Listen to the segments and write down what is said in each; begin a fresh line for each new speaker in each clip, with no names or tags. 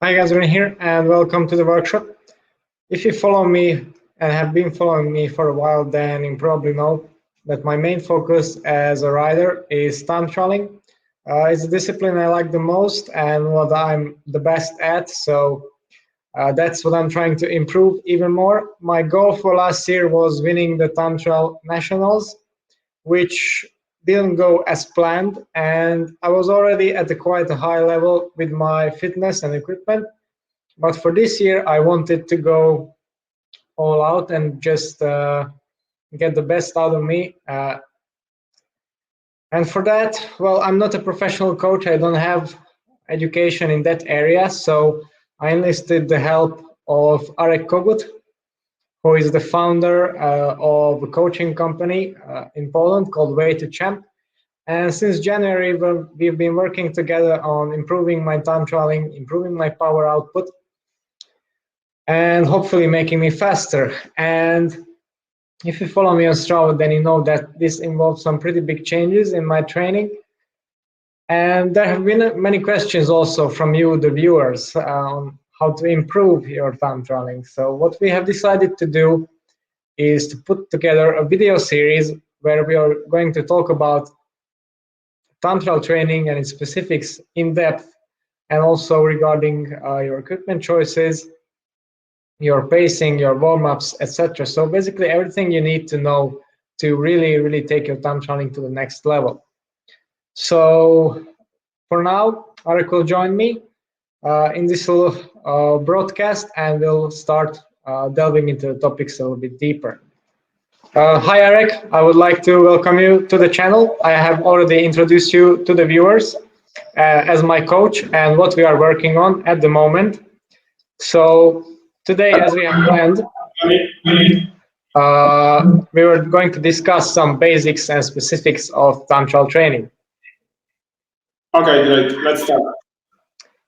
Hi guys, Ren here, and welcome to the workshop. If you follow me and have been following me for a while, then you probably know that my main focus as a rider is time trialing. It's the discipline I like the most and what I'm the best at, so that's what I'm trying to improve even more. My goal for last year was winning the time trial nationals, which didn't go as planned, and I was already at a quite a high level with my fitness and equipment. But for this year, I wanted to go all out and just get the best out of me. And for that, well, I'm not a professional coach. I don't have education in that area. So I enlisted the help of Arek Kogut, who is the founder of a coaching company in Poland called Way to Champ. And since January, we've been working together on improving my time trialing, improving my power output, and hopefully making me faster. And if you follow me on Strava, then you know that this involves some pretty big changes in my training. And there have been many questions also from you, the viewers, on how to improve your time trialing. So what we have decided to do is to put together a video series where we are going to talk about time trial training and its specifics in depth, and also regarding your equipment choices, your pacing, your warm-ups, etc. So basically everything you need to know to really take your time trialing to the next level. So for now, Arek will join me in this little broadcast, and we'll start delving into the topics a little bit deeper. Hi Arek, I would like to welcome you to the channel. I have already introduced you to the viewers as my coach and what we are working on at the moment. So today, as we have planned, we were going to discuss some basics and specifics of time trial training.
Okay, great. Let's start.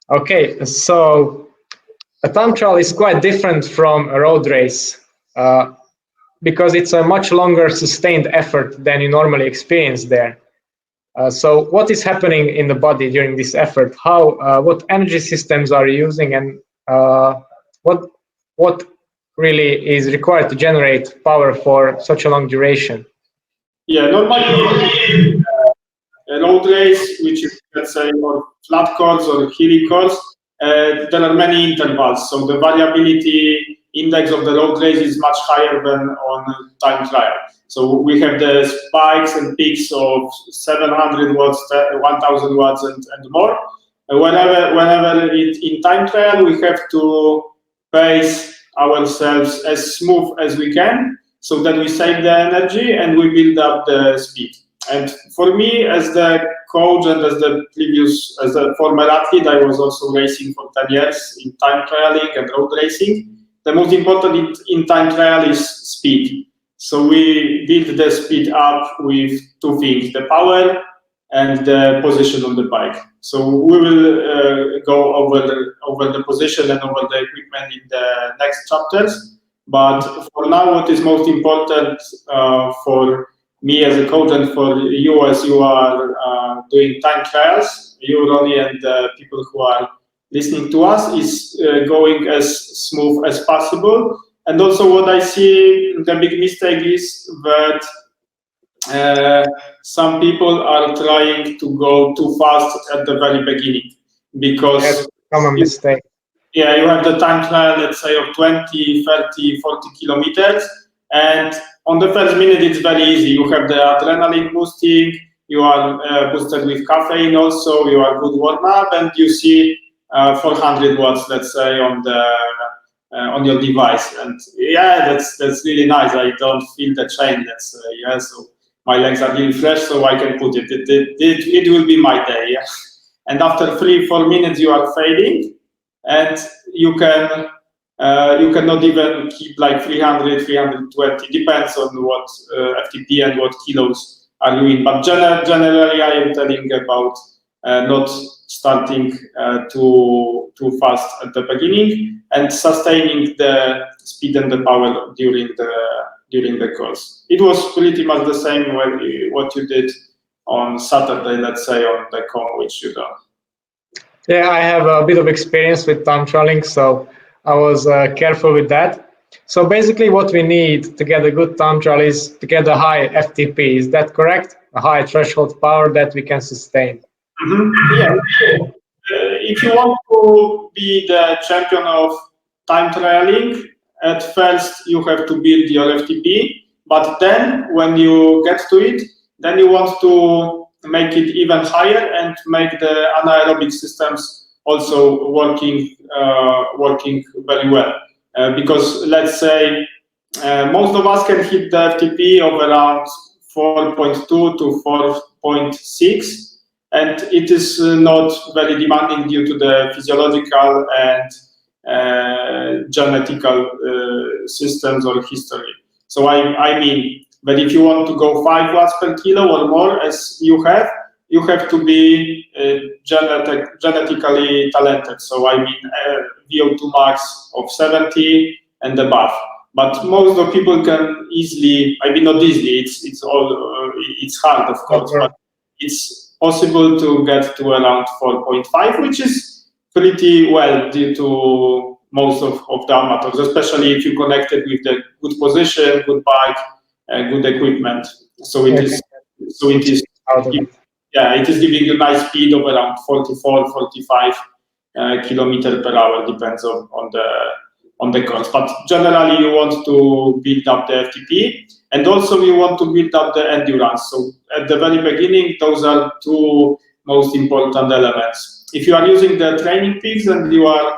Okay, so a time trial is quite different from a road race because it's a much longer sustained effort than you normally experience there. So what is happening in the body during this effort? What energy systems are you using, and what really is required to generate power for such a long duration?
Yeah, normally a road race, which is, let's say, more flat course or hilly course, there are many intervals. So the variability index of the road race is much higher than on time trial. So we have the spikes and peaks of 700 watts, 1000 watts, and more. Whenever in time trial, we have to pace ourselves as smooth as we can so that we save the energy and we build up the speed. And for me, as the coach and as a former athlete, I was also racing for 10 years in time trialing and road racing. The most important in time trial is speed. So we build the speed up with two things, the power and the position on the bike. So we will go over the position and over the equipment in the next chapters. But for now, what is most important for me as a coach and for you as you are doing time trials, you, Ronnie, and the people who are listening to us, is going as smooth as possible. And also what I see, the big mistake is that some people are trying to go too fast at the very beginning because
That's a common mistake.
Yeah, you have the time trial, let's say, of 20, 30, 40 kilometers. And on the first minute, it's very easy. You have the adrenaline boosting, you are boosted with caffeine also, you are good warm up, and you see 400 watts, let's say, on your device. And yeah, that's really nice. I don't feel the chain, let's say, yeah, so my legs are really fresh, so I can put it. It will be my day, yeah. And after 3-4 minutes, you are fading, and you cannot even keep like 300, 320, depends on what FTP and what kilos are you in. But generally, I am telling about not starting too fast at the beginning and sustaining the speed and the power during the course. It was pretty much the same what you did on Saturday, let's say, on the com, which you done.
Yeah, I have a bit of experience with time trialing, so I was careful with that. So basically, what we need to get a good time trial is to get a high FTP. Is that correct? A high threshold power that we can sustain.
Yeah. If you want to be the champion of time trialing, at first you have to build your FTP, but then when you get to it, then you want to make it even higher and make the anaerobic systems also working very well. Because let's say most of us can hit the FTP of around 4.2 to 4.6, and it is not very demanding due to the physiological and genetical systems or history. So I mean that if you want to go 5 watts per kilo or more, as you have to be genetically talented. So I mean VO2 max of 70 and above. But most of people can easily, I mean not easily, it's hard of course, but it's possible to get to around 4.5, which is pretty well due to most of the amateurs, especially if you connected with the good position, good bike, good equipment. So it is yeah, it is giving you nice speed of around 44, 45 kilometer per hour, depends on the course. But generally, you want to build up the FTP, and also you want to build up the endurance. So at the very beginning, those are two most important elements. If you are using the training peaks and you are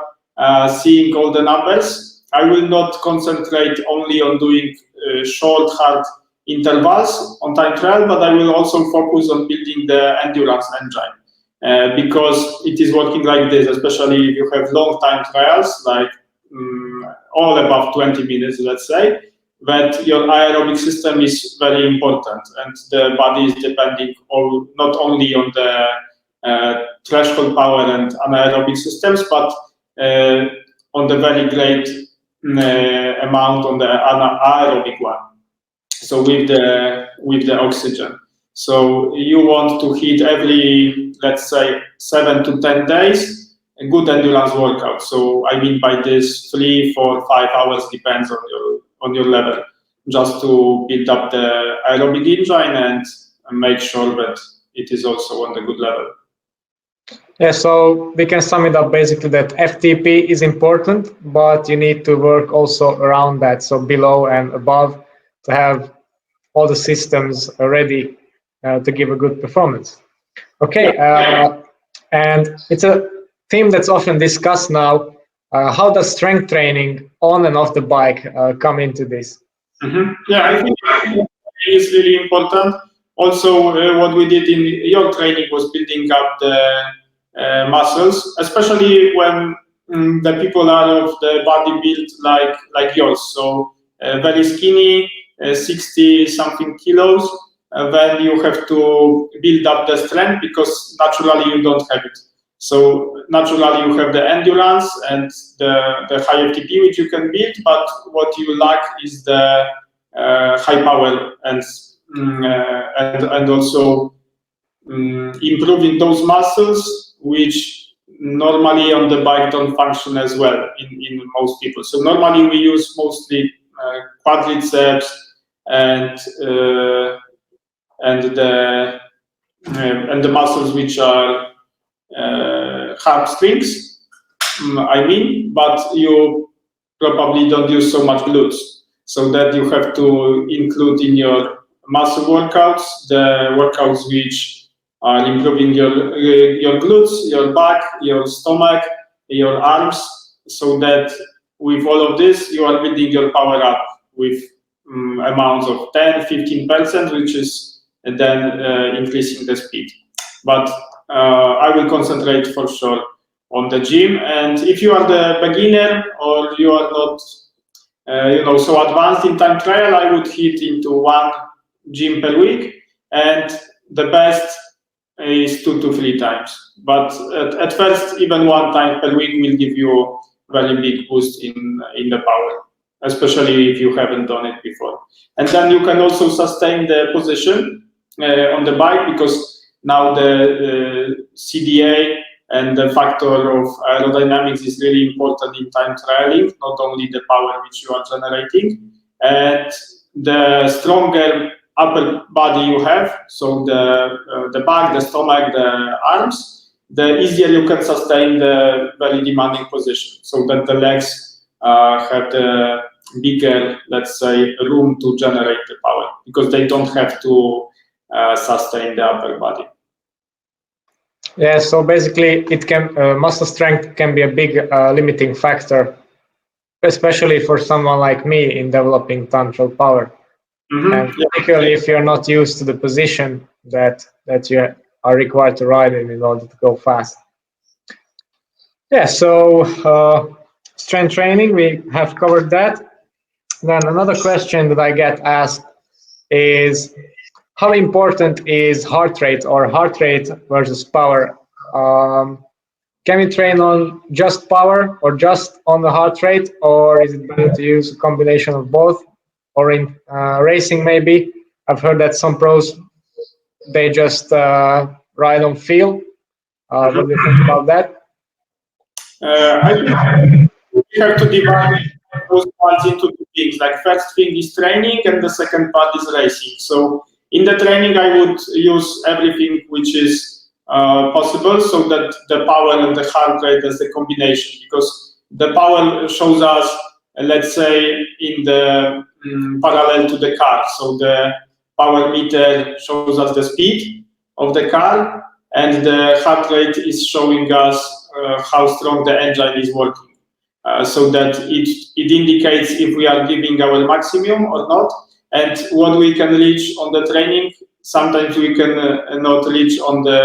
seeing all the numbers, I will not concentrate only on doing short, hard intervals on time trial, but I will also focus on building the endurance engine. Because it is working like this, especially if you have long time trials, like all above 20 minutes, let's say, that your aerobic system is very important, and the body is depending not only on the threshold power and anaerobic systems, but on the very great amount on the anaerobic one. So with the oxygen. So you want to hit every, let's say, 7 to 10 days a good endurance workout. So I mean by this 3, 4, 5 hours, depends on your level, just to build up the aerobic engine and make sure that it is also on the good level.
Yeah, so we can sum it up basically that FTP is important, but you need to work also around that, so below and above, to have all the systems ready to give a good performance. Okay, and it's a theme that's often discussed now. How does strength training on and off the bike come into this?
Yeah, I think it's really important. Also, what we did in your training was building up the muscles, especially when the people are of the body build like yours. So very skinny, 60 something kilos. Then you have to build up the strength because naturally you don't have it. So naturally you have the endurance and the high FTP which you can build, but what you lack is the high power and also improving those muscles which normally on the bike don't function as well in most people. So normally we use mostly quadriceps and the muscles which are hamstrings, I mean, but you probably don't use so much glutes, so that you have to include in your muscle workouts the workouts which are improving your glutes, your back, your stomach, your arms, so that with all of this you are building your power up with amounts of 10-15%, which is then increasing the speed. But I will concentrate for sure on the gym. And if you are the beginner or you are not so advanced in time trial, I would hit into 1 gym per week, and the best is 2 to 3 times. But at first, even 1 time per week will give you a very big boost in the power, especially if you haven't done it before. And then you can also sustain the position on the bike, because now the CDA and the factor of aerodynamics is really important in time trialing, not only the power which you are generating. And the stronger upper body you have, so the back, the stomach, the arms, the easier you can sustain the very demanding position, so that the legs have the bigger, let's say, room to generate the power, because they don't have to sustain the upper body.
Yeah, so basically it can muscle strength can be a big limiting factor, especially for someone like me in developing tantral power. And particularly if you're not used to the position that you are required to ride in order to go fast. Yeah, so strength training, we have covered that. Then another question that I get asked is, how important is heart rate or heart rate versus power? Can we train on just power or just on the heart rate, or is it better to use a combination of both? Or in racing, maybe I've heard that some pros, they just ride on feel. What do you think about that?
I think we have to divide those parts into two things. Like, first thing is training, and the second part is racing. So in the training, I would use everything which is possible, so that the power and the heart rate as the combination, because the power shows us, let's say, in the parallel to the car. So the power meter shows us the speed of the car, and the heart rate is showing us how strong the engine is working. So that it indicates if we are giving our maximum or not, and what we can reach on the training. Sometimes we can not reach on the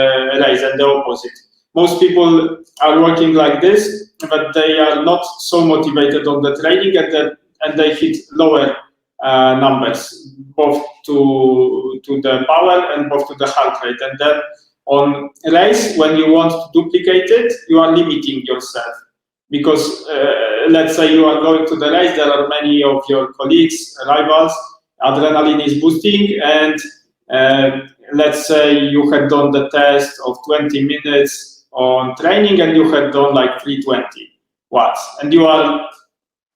race, and the opposite. Most people are working like this, but they are not so motivated on the training, and they hit lower numbers, both to the power and both to the heart rate. And then on race, when you want to duplicate it, you are limiting yourself. Because let's say you are going to the race, there are many of your colleagues, rivals, adrenaline is boosting, and let's say you had done the test of 20 minutes on training, and you had done like 320 watts, and you are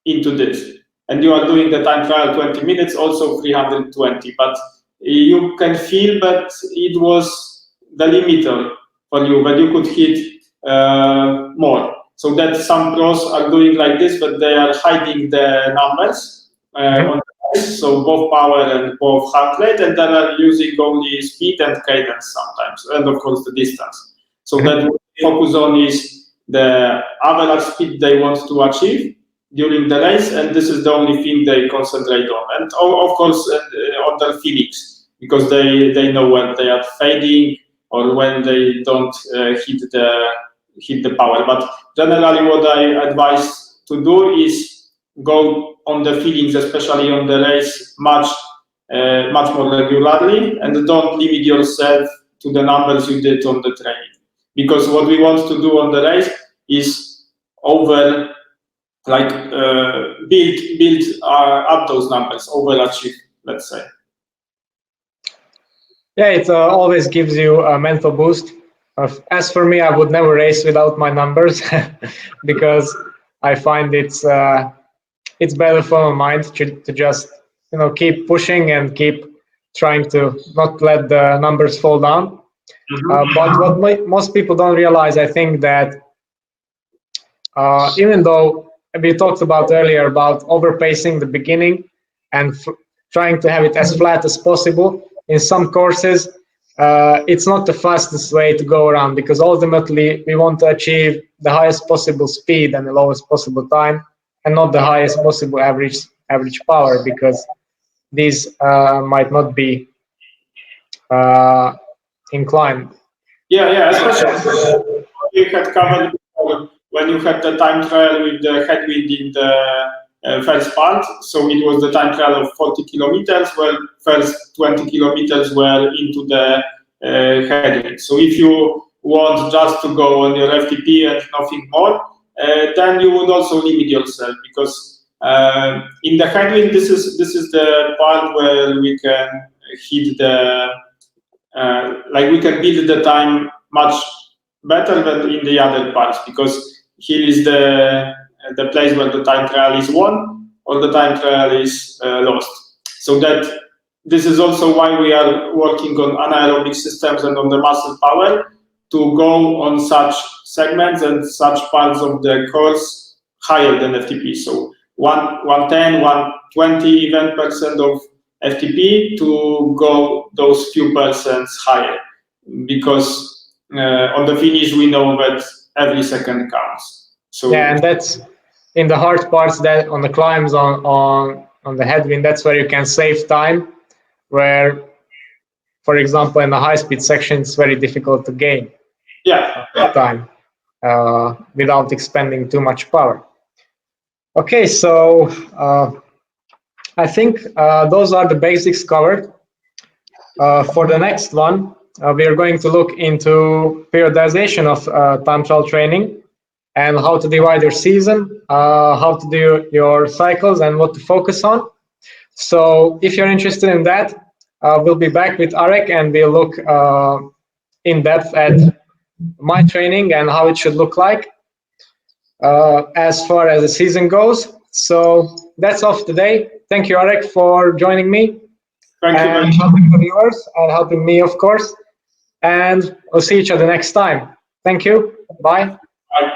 into this, and you are doing the time trial 20 minutes, also 320, but you can feel that it was the limiter for you, but you could hit more. So that some pros are doing like this, but they are hiding the numbers on the race, so both power and both heart rate, and then are using only speed and cadence sometimes, and of course the distance. So that what they focus on is the average speed they want to achieve during the race, and this is the only thing they concentrate on. And of course on their feelings, because they know when they are fading or when they don't hit the power. But generally what I advise to do is go on the feelings, especially on the race, much more regularly, and don't limit yourself to the numbers you did on the training. Because what we want to do on the race is build up those numbers, overachieve, let's say.
Yeah, it always gives you a mental boost. As for me, I would never race without my numbers because I find it's better for my mind to just keep pushing and keep trying to not let the numbers fall down. But what most people don't realize, I think, that even though we talked about earlier about overpacing the beginning and trying to have it as flat as possible, in some courses it's not the fastest way to go around, because ultimately we want to achieve the highest possible speed and the lowest possible time, and not the highest possible average power, because these might not be inclined.
Yeah, especially you had covered before, when you had the time trial with the headwind in the first part. So it was the time trial of 40 kilometers, where first 20 kilometers were into the headwind. So if you want just to go on your FTP and nothing more, then you would also limit yourself, because in the headwind, this is the part where we can hit the we can build the time much better than in the other parts, because hill is the place where the time trial is won or the time trial is lost. So that this is also why we are working on anaerobic systems and on the muscle power to go on such segments and such parts of the course higher than FTP. So 110, 120 even percent of FTP to go those few percents higher, because on the finish we know that every second counts. So
yeah, and that's in the hard parts, that on the climbs, on the headwind, that's where you can save time, where, for example, in the high speed section it's very difficult to gain time without expending too much power. Okay, so I think those are the basics covered. For the next one, we are going to look into periodization of time trial training and how to divide your season, how to do your cycles, and what to focus on. So if you're interested in that, we'll be back with Arek and we'll look in depth at my training and how it should look like as far as the season goes. So that's all for today. Thank you, Arek, for joining me.
thank you very
And
much.
helping the viewers and helping me, of course. And we'll see each other next time. Thank you. Bye.
Bye.